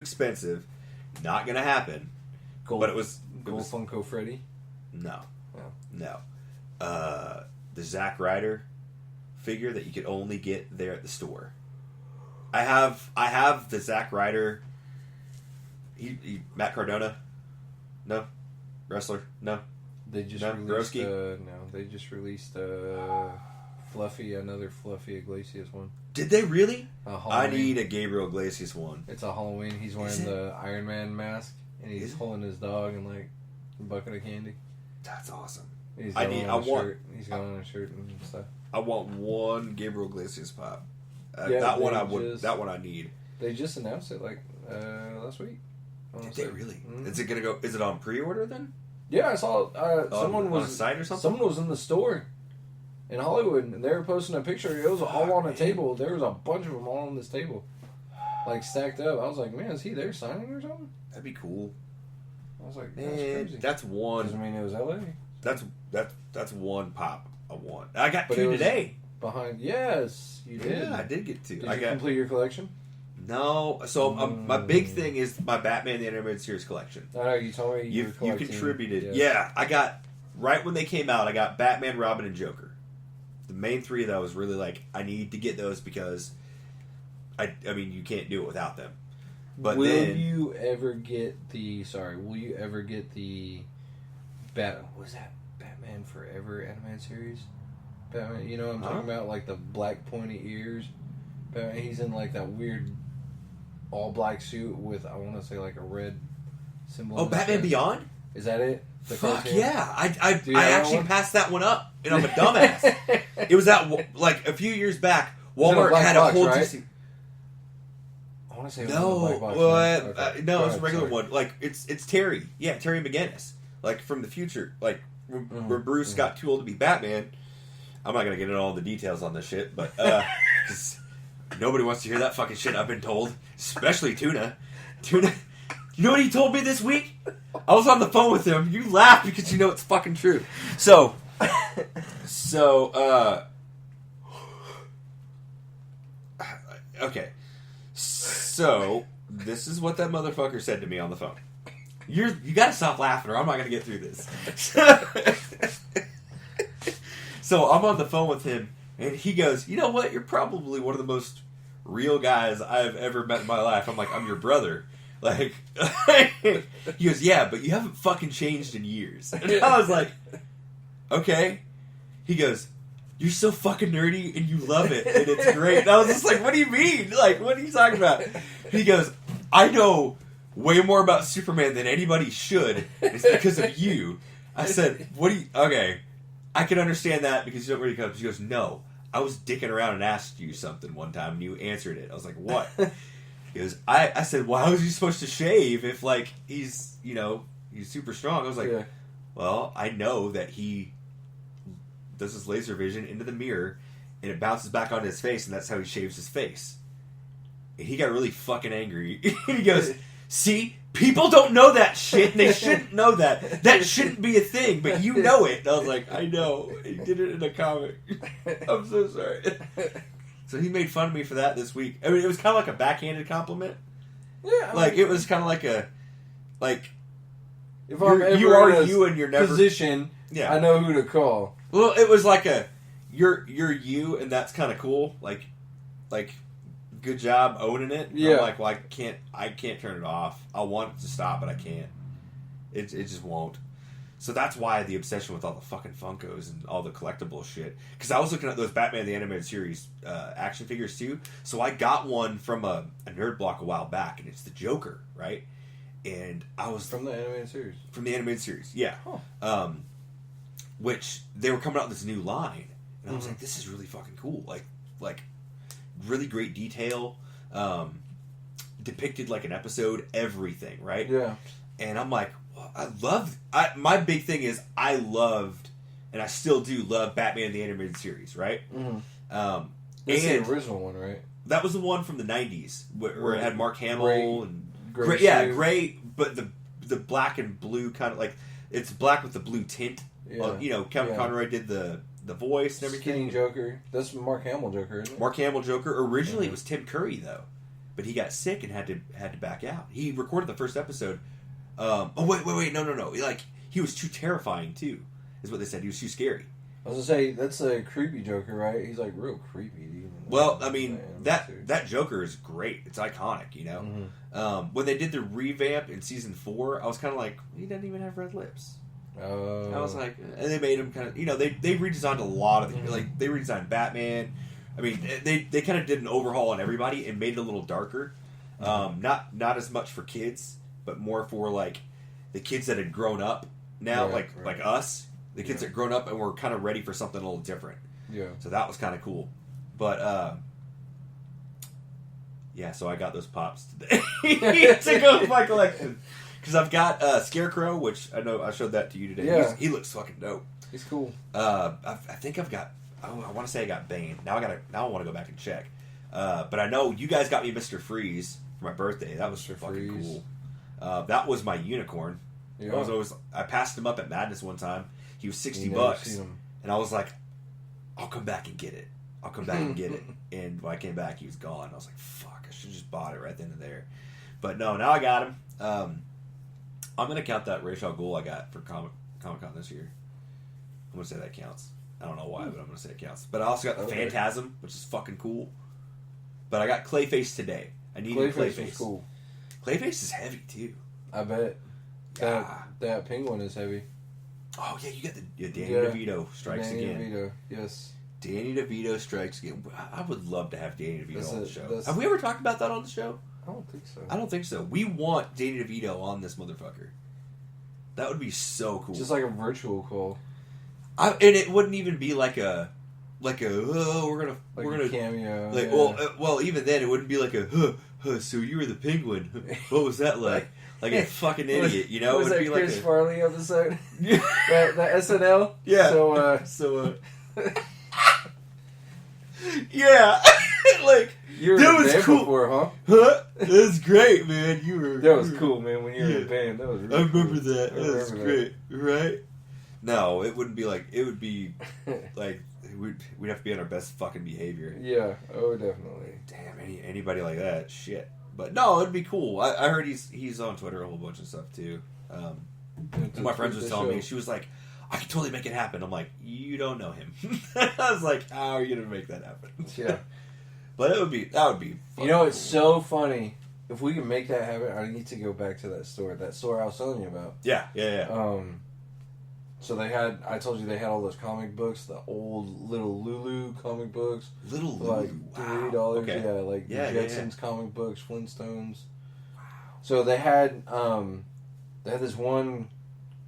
expensive. Not gonna happen. Gold, But it was Funko Freddy. No. Oh. No. The Zack Ryder figure that you could only get there at the store. I have the Zack Ryder. Matt Cardona. No. Wrestler. No. They just released. They just released another Fluffy Iglesias one. Did they really? I Halloween. need a Gabriel Iglesias one. It's a Halloween. He's wearing the Iron Man mask, and he's holding his dog and like a bucket of candy. That's awesome. He's got on a shirt and stuff. I want one Gabriel Iglesias pop. Yeah, that one I need. They just announced it like last week. Did they really? Mm-hmm. Is it gonna go? Is it on pre-order then? Yeah, I saw someone was on a site or something. Someone was in the store in Hollywood, and they were posting a picture. It was all on a table. There was a bunch of them all on this table, like stacked up. I was like, man, is he there signing or something? That'd be cool. I was like, that's crazy. That's one. Doesn't mean it was LA. That's one pop I want. I got two today. Yes, you did. Yeah, I did get two. Did you complete your collection? No. So my big thing is my Batman the Animated Series collection. I know, you told me you contributed. Yes. Yeah, I got, right when they came out, I got Batman, Robin, and Joker. The main three that I was really like, I need to get those because, I mean, you can't do it without them. But will you ever get the was that Batman Forever animated series? Batman, you know what I'm talking about? Like the black pointy ears. Batman, he's in like that weird all black suit with, I want to say, like a red symbol. Oh, Batman Beyond? Is that it? Fuck yeah. I actually passed that one up, and I'm a dumbass. It was that, like, a few years back, Walmart had a whole... Right? I want to say it was a black box. No, it's a regular one. Like, it's Terry. Yeah, Terry McGinnis. Like, from the future. Like, when Bruce got too old to be Batman. I'm not going to get into all the details on this shit, but... Because nobody wants to hear that fucking shit, I've been told. Especially Tuna. Tuna... You know what he told me this week? I was on the phone with him. You laugh because you know it's fucking true. Okay. So, this is what that motherfucker said to me on the phone. You gotta stop laughing or I'm not gonna get through this. So, I'm on the phone with him and he goes, you know what? You're probably one of the most real guys I've ever met in my life. I'm like, I'm your brother. Like, he goes, yeah, but you haven't fucking changed in years. And I was like, okay. He goes, you're so fucking nerdy and you love it and it's great. And I was just like, what do you mean? Like, what are you talking about? He goes, I know way more about Superman than anybody should. It's because of you. I said, okay, I can understand that because you don't really come. She goes, no, I was dicking around and asked you something one time and you answered it. I was like, what? He goes, I said, well, how is he supposed to shave if, like, he's super strong? I was like, well, I know that he does his laser vision into the mirror, and it bounces back onto his face, and that's how he shaves his face. And he got really fucking angry. He goes, see, people don't know that shit, and they shouldn't know that. That shouldn't be a thing, but you know it. And I was like, I know. He did it in a comic. I'm so sorry. So he made fun of me for that this week. I mean, it was kind of like a backhanded compliment. Yeah. Like, it was kind of like a... Like, if I'm ever in a and you're never... position, I know who to call. Well, it was like a... You're you, and that's kind of cool. Like, good job owning it. Yeah. I'm like, well, I can't turn it off. I want it to stop, but I can't. It just won't. So that's why the obsession with all the fucking Funkos and all the collectible shit. Because I was looking at those Batman the Animated Series action figures too. So I got one from a Nerd Block a while back, and it's the Joker, right? And I was... From the animated series? From the animated series, yeah. Huh. Which, they were coming out with this new line. And I was like, this is really fucking cool. Like really great detail. Depicted like an episode, everything, right? Yeah. And I'm like... my big thing is I loved, and I still do love Batman the Animated Series, right? Mm-hmm. That's the original one, right? That was the one from the 90s, where it had Mark Hamill and... Gray, gray, but the black and blue kind of, like, it's black with the blue tint. Yeah. Kevin Conroy did the voice and everything. Skinny Joker. That's Mark Hamill Joker, isn't it? Mark Hamill Joker. Originally it was Tim Curry, though. but he got sick and had to back out. He recorded the first episode. Wait, no. Like, he was too terrifying too, is what they said. He was too scary. I was gonna say that's a creepy Joker, right? He's like real creepy. Well, I mean that Joker is great. It's iconic, you know. Mm-hmm. When they did the revamp in season 4, I was kind of like, he doesn't even have red lips. Oh. I was like, and they made him kind of, you know, they redesigned a lot of the, like they redesigned Batman. I mean, they kind of did an overhaul on everybody and made it a little darker. Not as much for kids, but more for like the kids that had grown up now, like us, the kids that grown up and were kind of ready for something a little different. Yeah. So that was kind of cool. But yeah, so I got those pops today to go with my collection because I've got Scarecrow, which I know I showed that to you today. Yeah. He looks fucking dope. He's cool. I think I've got. I want to say I got Bane. Now I want to go back and check. But I know you guys got me Mr. Freeze for my birthday. That was fucking cool. That was my unicorn. Yeah. I passed him up at Madness one time. He was $60, and I was like, I'll come back and get it. And when I came back, he was gone. I was like, fuck, I should have just bought it right then and there. But no, now I got him. I'm going to count that Ra's al Ghul I got for Comic-Con this year. I'm going to say that counts. I don't know why, but I'm going to say it counts. But I also got the Phantasm, which is fucking cool. But I got Clayface today. I needed Clayface. Was cool. Clayface is heavy, too. I bet. Yeah. That penguin is heavy. Oh, yeah, you got the Danny DeVito strikes again. Danny DeVito, yes. Danny DeVito strikes again. I would love to have Danny DeVito on the show. Have we ever talked about that on the show? I don't think so. I don't think so. We want Danny DeVito on this motherfucker. That would be so cool. Just like a virtual call. And it wouldn't even be like a we're gonna cameo. Like well even then it wouldn't be like so you were the penguin. What was that like? Like a fucking idiot, you know? Was that Chris Farley episode? Yeah. that SNL? Yeah. So yeah. Like, you were in the band cool. Before, huh? That was great, man. That was cool, man, when you were in the band. That was really I remember cool. that. That was great. Right? No, it wouldn't be like, it would be like, we'd have to be on our best fucking behavior. Yeah, oh, definitely. Damn, anybody like that, shit. But no, it'd be cool. I heard he's on Twitter a whole bunch of stuff too. My friends was telling me, she was like, I can totally make it happen. I'm like, you don't know him. I was like, how are you gonna make that happen? Yeah. But that would be fun. You know, it's so funny. If we can make that happen, I need to go back to that store I was telling you about. Yeah. So I told you they had all those comic books, the old Little Lulu comic books. Little Lulu, like $3. Wow. Okay. Yeah, like the Jetsons comic books, Flintstones. Wow. So they had this one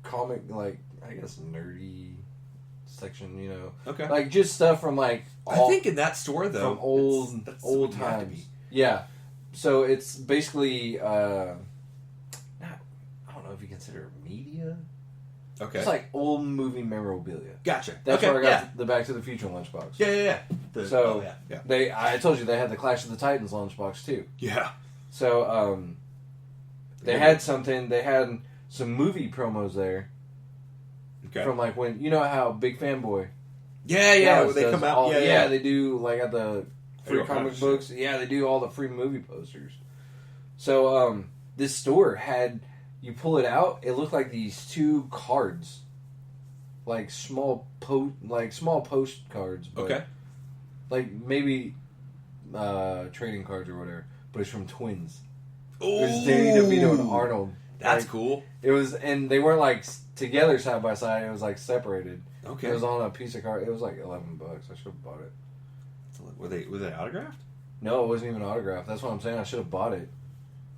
comic, like, I guess nerdy section, you know. Okay. Like just stuff from like I think in that store though, from old times. Yeah. So it's basically I don't know if you consider it media. Okay. It's like old movie memorabilia. Gotcha. That's where I got the Back to the Future lunchbox. Yeah. I told you they had the Clash of the Titans lunchbox too. Yeah. So they had something. They had some movie promos there. Okay. From like when, you know how Big Fanboy. Yeah. When they come out. Yeah, they do like at the free comic books. Yeah, they do all the free movie posters. So this store had. You pull it out, it looked like these two cards, like small postcards. Okay. Like maybe trading cards or whatever, but it's from twins. Oh, it was Danny DeVito and Arnold. That's cool. It was, and they weren't like together side by side. It was like separated. Okay. It was on a piece of card. It was like $11. I should have bought it. Were they autographed? No, it wasn't even autographed. That's what I'm saying. I should have bought it.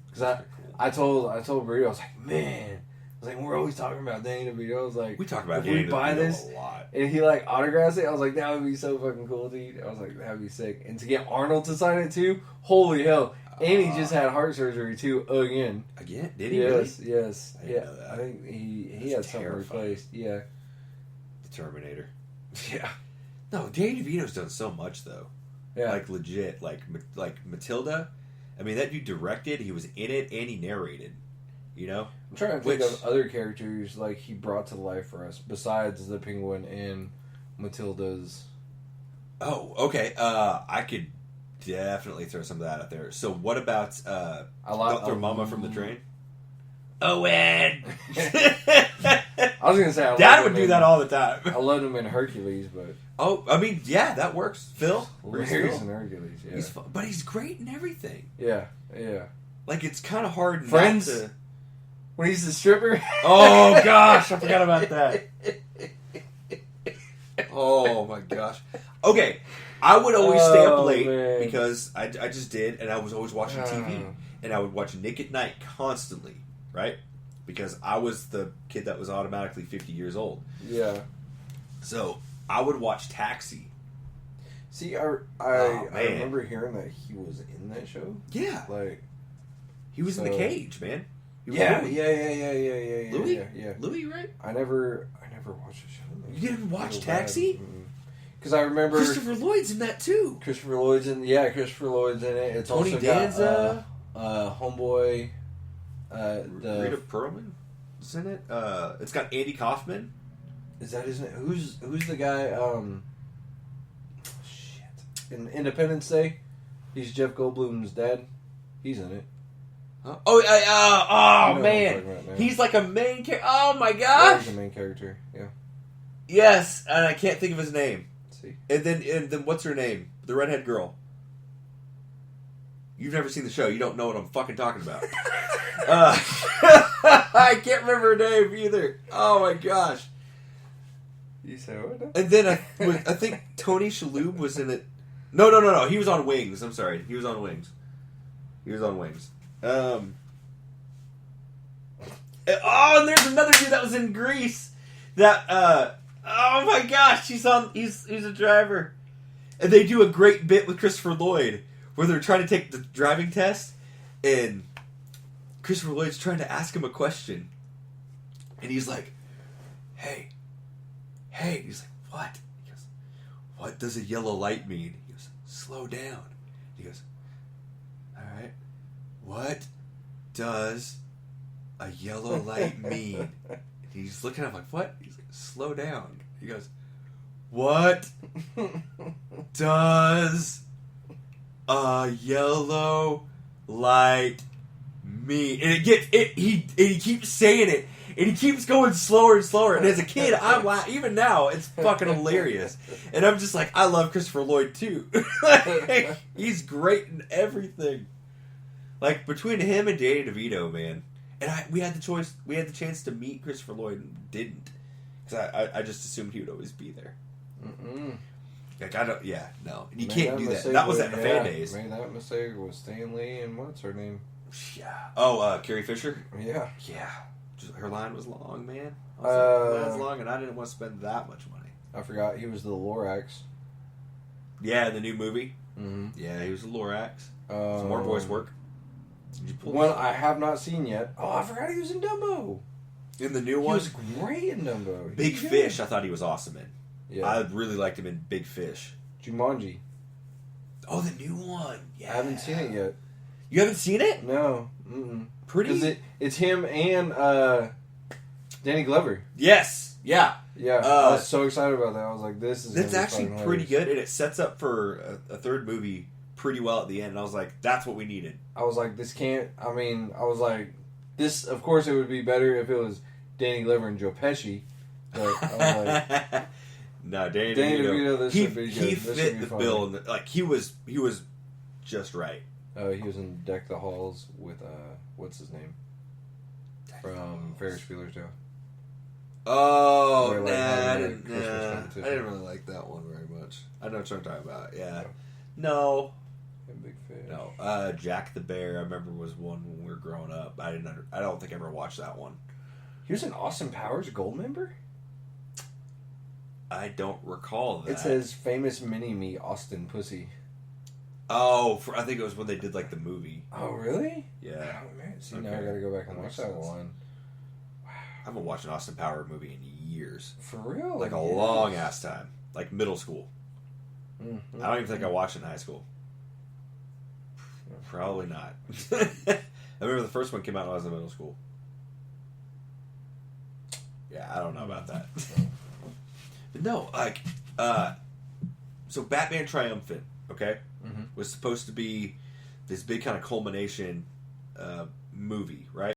Because I told Burrito, I was like, man, we're always talking about Danny DeVito. I was like, we talk about if Danny we buy DeVito this, a lot. And he like autographs it, I was like, that would be so fucking cool, dude. I was like, that'd be sick. And to get Arnold to sign it too, holy hell! And he just had heart surgery too again. Again? Did he? Yes, really? Yes. I think he had something replaced. Yeah. The Terminator. Yeah. No, Danny DeVito's done so much though. Yeah. Like legit, like Matilda. I mean, that dude directed, he was in it, and he narrated. You know? I'm trying to think of other characters like he brought to life for us, besides the Penguin and Matilda's. Oh, okay. I could definitely throw some of that out there. So what about Don't Throw Mama from the Train? Owen! I was going to say... Dad would do that all the time. I loved him in Hercules, but... Oh, I mean, yeah, that works. Phil? Hilarious in Hercules, yeah. He's fun, but he's great in everything. Yeah, yeah. Like, it's kind of hard Friends? not to... When he's the stripper? Oh, gosh, I forgot about that. Oh, my gosh. Okay, I would always stay up late because I just did, and I was always watching TV. And I would watch Nick at Night constantly, right? Because I was the kid that was automatically 50 years old. Yeah. So, I would watch Taxi. See, I remember hearing that he was in that show. Yeah. Like... He was in the cage, man. Yeah. Louis? Yeah. Louis, right? I never watched the show. You didn't watch Taxi? Because I remember... Christopher Lloyd's in that, too. Christopher Lloyd's in it. It's Tony also Danza. Got, Homeboy. Rita Perlman is in it. It's got Andy Kaufman. Is that his name? Who's the guy? Shit. In Independence Day, he's Jeff Goldblum's dad. He's in it. Man. He's like a main character. Oh my gosh. He's a main character. Yeah. Yes, and I can't think of his name. Let's see. And then what's her name? The redhead girl. You've never seen the show. You don't know what I'm fucking talking about. I can't remember her name either. Oh my gosh. You say what? And then I think Tony Shalhoub was in it. No. He was on Wings. I'm sorry. He was on Wings. And there's another dude that was in Grease. That oh my gosh, he's a driver. And they do a great bit with Christopher Lloyd where they're trying to take the driving test, and Christopher Lloyd's trying to ask him a question, and he's like, hey, he's like, what? He goes, what does a yellow light mean? He goes, slow down. He goes, all right, what does a yellow light mean? And he's looking at him like, what? He's like, slow down. He goes, what does a yellow light mean? And he keeps saying it, and he keeps going slower and slower. And as a kid, I'm laughing. Even now, it's fucking hilarious. And I'm just like, I love Christopher Lloyd too. Like, he's great in everything. Like, between him and Danny DeVito, man. And we had the chance to meet Christopher Lloyd and didn't. Because I just assumed he would always be there. Mm-mm. Like, no. And you can't do that. That was at the fan days. Made that mistake with Stan Lee and what's her name? Yeah. Oh, Carrie Fisher? Yeah. Yeah. Her line was long, man. Her line was long, and I didn't want to spend that much money. I forgot he was the Lorax. Yeah, in the new movie. Mm-hmm. Yeah, he was the Lorax. Some more voice work. One I have not seen yet. Oh, I forgot he was in Dumbo. In the new one? He was great in Dumbo. Big Fish, I thought he was awesome in. Yeah. I really liked him in Big Fish. Jumanji. Oh, the new one. Yeah. I haven't seen it yet. You haven't seen it? No. Mm-mm. Pretty? It's him and Danny Glover. Yes. Yeah. Yeah. I was so excited about that. I was like, this is... That's actually pretty good, and it sets up for a third movie pretty well at the end. And I was like, that's what we needed. I was like, this can't... I was like, this... Of course, it would be better if it was Danny Glover and Joe Pesci. But I was like... No, Danny DeVito, this should be good. He fit the bill. Like, he was just right. He was in Deck the Halls with, what's his name? From Ferris Bueller's Day Off. Oh, I didn't really like that one very much. I know what you're talking about. Yeah. No. Big Fish. No. Jack the Bear, I remember, was one when we were growing up. I don't think I ever watched that one. He was an Austin Powers Gold member? I don't recall that. It says famous mini-me Austin Pussy. Oh, I think it was when they did, like, the movie. Oh, really? Yeah. Oh, man. See, now I gotta go back and watch that one. Wow. I haven't watched an Austin Powers movie in years. For real? Like, a long-ass time. Like, middle school. Mm-hmm. I don't even think I watched it in high school. Probably not. I remember the first one came out when I was in middle school. Yeah, I don't know about that. But no, like, so Batman Triumphant, okay? Mm-hmm. was supposed to be this big kind of culmination movie, right?